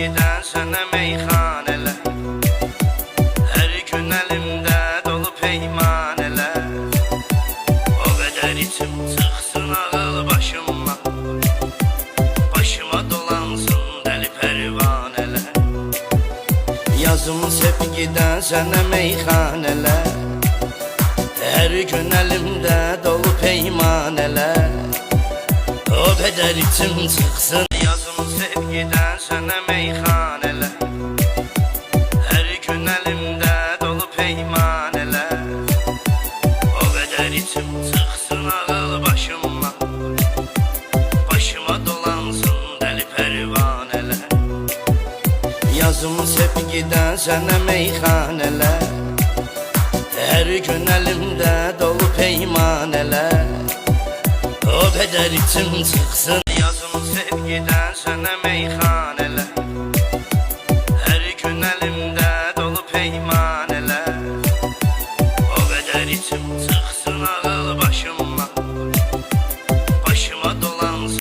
sevgiden sənə meyxanələr, hər gün əlimdə dolu peymanələr. O qədər içim çıxsın ağıl başıma, başıma dolansın dəli pərvanələr. Yazım sevgiden sənə meyxanələr, hər gün əlimdə dolu peymanələr. O qədər içim çıxsın. Yazım sevgiden sənə meyxanələr, hər gün əlimdə dolu peymanələr. O qədər içim çıxsın ağıl başıma, başıma dolansın dəli pərvanələr. Yazım sevgiden sənə meyxanələr, hər gün əlimdə dolu peymanələr. O qədər içim çıxsın. Yazım sevgiden sənə meyxanələr, hər gün əlimdə dolu peymanələr. O qədər içim çıxsın.